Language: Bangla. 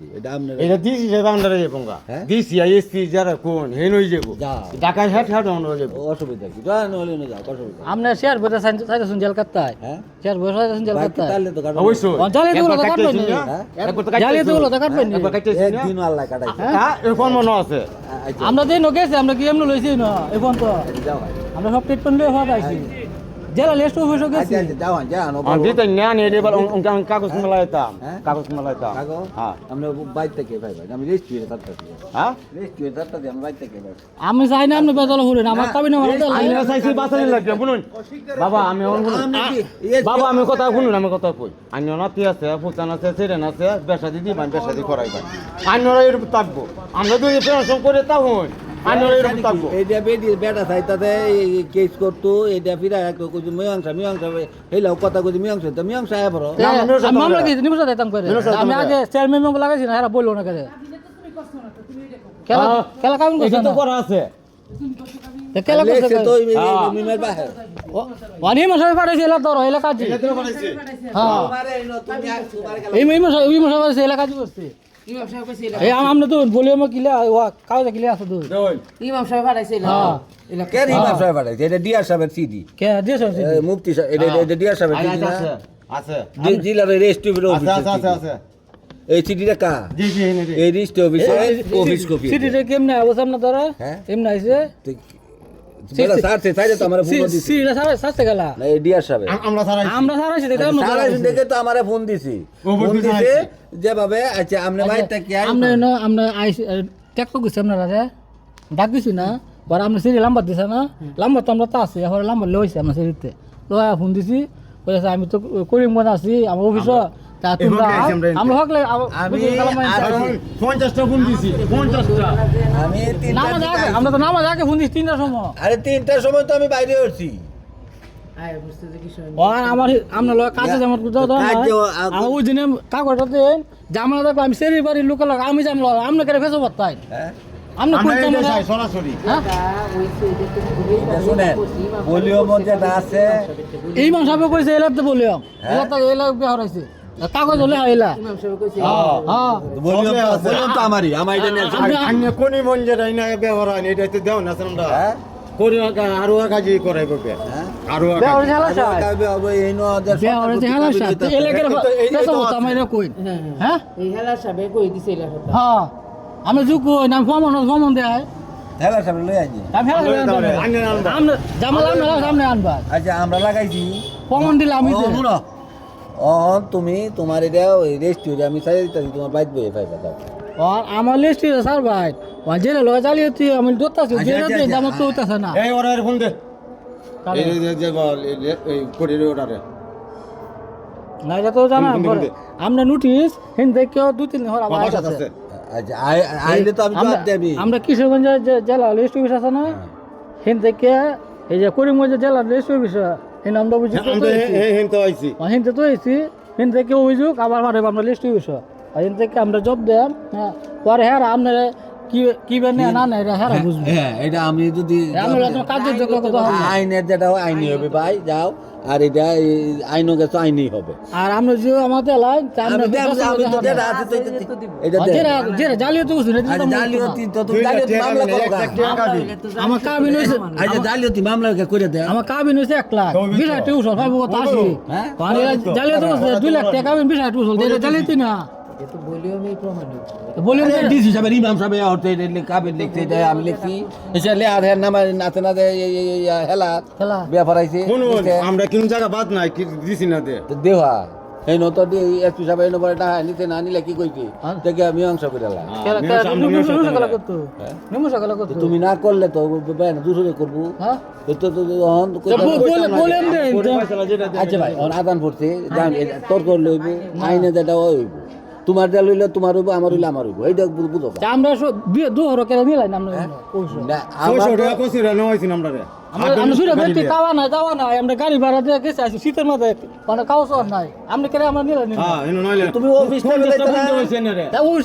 কি এটা আপনার এটা দিছি সেটা আমরা যাবো হ্যাঁ? দিছি এসপি যারা কোন হেন হই যাবো যা ঢাকায় হেড হেড আমরা যাবো অসুবিধা কি যা নলে না যাও অসুবিধা আমরা শেয়ার বইটা চাইতেছেন জেল কাটতায় হ্যাঁ শেয়ার বইটা চাইতেছেন জেল বাকি কাটতায় তাহলে তো কাটবে অবশ্যই জ্বালিয়ে দিবো, একবার কাটবেন কাটতেছি না। না? হ্যাঁ? একবার তো জ্বালিয়ে কাটতেছি। দিবো তো কাটবেন নি। একবার কাটতেছি না? একদিন আল্লাহ কাটাইছে হ্যাঁ এরকম মনে আছে আচ্ছা আমরা যে নগেছি আমরা কি এমনি লইছি না এখন তো যাও ভাই। আমরা সব ট্রিটমেন্ট লয়ে হওয়া আইছি জেলা লিস্ট অফিসে গেছি আচ্ছা যাও যাও আমি দিতে না নিয়ে এবার কাগজ মেলাইতাম হ্যাঁ? কাগজ মেলাইতাম কাগো হ্যাঁ আমরা বাইর থেকে ভাই ভাই আমি রেস্ট হয়ে থাকতে হ্যাঁ রেস্ট হয়ে থাকতে আমি বাইর থেকে ভাই আমি চাই না আপনি বেতল হলেন আমার কবি না আমি না চাইছি বাঁচানি লাগবে শুনুন বাবা আমি অন শুনুন বাবা আমি কথা শুনুন আমি কথা কই আন্য নাতি আছে ফুচান আছে সেরেন আছে বেসা দিদি বান বেসা দি করাই বান আন্যরা এরকম থাকবো আমরা দুই পেনশন করে তা হই আন্যরা এরকম থাকবো এইটা বেডি বেটা চাইতাতে কেস করতো এইটা ফিরা একটু কইছে মীমাংসা হেলাও কথা কইছে মীমাংসা আয় বড় মামলা কি নিমুসা দিতাম করে আমি আগে চেয়ারম্যান মেম্বার লাগাইছি না এরা বললো না কেন খেলা খেলা কাম করছে এটা তো না করা আছে খেলা করছে লেখছে তো হ্যাঁ। মিমের বাহে ওয়ানি মাসে পাঠাইছে এলা তোর এলা কাজ হ্যাঁ এই মাসে পাঠাইছে এলা কাজ করছে এই আমরা তো বলিও মা কিলা ওয়া কাজ কিলা আছে তো হ্যাঁ কে রি মাপ সাহেব বাড়াইছে এটা ডিআর সাহেবের সিডি কে দিছ মুফতি সাহেব এটা ডিআর সাহেবের সিডি না আছে আছে জিলার রেস্ট অফিস আছে আছে আছে এই সিডিটা কা জি জি এনে দে এই রেস্ট অফিসে অফিস কপি সিটিতে কেমনে অবস্থান না তোরা হ্যাঁ? এমনি আইছে বড় সারছে তাইলে তো আমারে ফোন দিছি সিটিটা সাথে গেলা না এই ডিআর সাহেব আমরা সারা আমরা সারা আইছি দেখলাম না সারা দেখে তো আমারে ফোন দিছি ফোন দিছে যেভাবে আচ্ছা আপনি বাইরে কি আই আমরা না আমরা আইছি টেকটো গেছি আপনারা রে ডাক দিছি না পর আমরা সিটি লাম্বার দিছে না লাম্বার তো আমরা তো আছি এখন লাম্বার লইছি আমরা সিটিতে লয়া ফোন দিছি বলেছে আমি তো করিমগঞ্জ আছি আমার অফিস তা তোমরা আমরা হকলে আমি 50টা ফোন দিছি 50টা আমি নামাজ আগে আমরা তো নামাজ আগে ফোন দিছি 3টার সময় আরে 3টার সময় তো আমি বাইরে উঠছি আর আমার আমরা লয় কাজে যেমন দাও দাও আমার ওই দিনে কাগজটা দেন জামলা দেখো আমি সেরি বাড়ির লোক আমি জামলা আমরা কেন ফেসো বাতাই হ্যাঁ আমরা কোন আমরা জামলা চাই সরাসরি হ্যাঁ শুনেন পোলিও যেটা আছে এই মানুষ সবে কইছে এলাতে বলিও এলাতে এলা বিহার হইছে কাগজ হলে আইলা হ্যাঁ পোলিও তো আমারই আমার এটা নিয়ে আন্য কোনি মন যেটা না ব্যবহার হয় এটা তো দেও না আমরা হ্যাঁ কোনি আরো কাজই করাই করবে আরো বিহার হেলা চাই কাবে হবে এই নো বিহার হেলা চাই এলাকার ফেসো বাতা মাইরা কই হ্যাঁ এই হেলার সাবে কই দিছে এলা কথা হ্যাঁ আমি জুকো নাম ফমন দেয় হেলা সব লই আইছি আমি হেলা আমরা জামলা আমরা সামনে আনবা আচ্ছা আমরা লাগাইছি ফমন দিলে আমি ও শুনো তুমি তোমার এটা ওই রেস্টুরেন্ট আমি চাই দিতেছি তোমার বাইক বয়ে পাইবা দাও আর আমার লিস্ট স্যার ভাই জেলে লগে চালিয়ে তুই আমি দোতাছি জেলে দাম তো হইতাছে না এই ওরা ফোন দে এই যে এই কোরি ওটারে না এটা তো জানা আমরা নোটিশ হিন দেখে 2-3 হর আবার বাবার আছে আছে আচ্ছা আইলে তো আমি জবাব দেবি আমরা কিশোরগঞ্জ জেলা লিস্ট অফিস আছে না হিন দেখে এই যে করিমগঞ্জ জেলা লিস্ট অফিস হিন আমরা বুঝি আমরা এই হেন তো আইছি হিন তো হইছি হিন থেকে অভিযোগ আবার মারে আমরা লিস্ট অফিস আর হিন থেকে আমরা জব দেম হ্যাঁ পরে হ্যাঁ আপনারা কি বেনে না না এটা হ্যাঁ বুঝবো হ্যাঁ এটা আমি যদি আমরা তো কাজের যোগ্য কথা হবে আইনের যেটা হয় আইনি হবে ভাই যাও আর এটা আইনও গেছে আইনি হবে আর আমরা যে আমাদের লাইন আমি তো যেটা আছে তো এটা দে যেটা জালিয়াতি করছে আচ্ছা জালিয়াতি তো তুমি জালিয়াতি মামলা করো আমার কাবিন হইছে আচ্ছা জালিয়াতি মামলা করে দে আমার কাবিন হইছে 1 লাখ 20 টাকা টিউশন ভাই কত আসি হ্যাঁ আর জালিয়াতি করছে 2 লাখ টাকা কাবিন 20 টাকা টিউশন এটা জালিয়াতি না এ তো বলিও আমি প্রমাণ বলি ডিসি সাহেব ইমাম সাহেব হতে কাবিন লিখতে দেয় আমি লিখছি এসে লে আর নাম নাতে না দে হেলা খেলা বিয়া ফরাইছে কোন আমরা কোন জায়গা বাদ নাই কি দিছি না দে তো দেওয়া এই নত এসপি সাহেব এই নম্বরে টাকা নিতে না নিলে কি কইছি দেখে আমি অংশ করে দিলাম খেলা খেলা করতো নিমুষা খেলা করতো তুমি না করলে তো দুসরে করবো হ্যাঁ তো বলেন দে আচ্ছা ভাই আদান পড়ছে তোর করলে হইব আইনে যেটা হইব তোমার যা লইলে তোমার হইব আমার হইলে আমার হইব এইটা বুঝো আমরা দুহর কেন নিলাই না আমরা না 600 টাকা কইছিল না হইছে আমরা রে আমরা শুনে দেখতে কাওয়া নাই আমরা গাড়ি ভাড়া দিয়ে গেছে আছি শীতের মাথায় মানে কাওয়া নাই আমরা কেন আমরা নিলাই হ্যাঁ এনো নইলে তুমি অফিস থেকে হইছে না রে ওই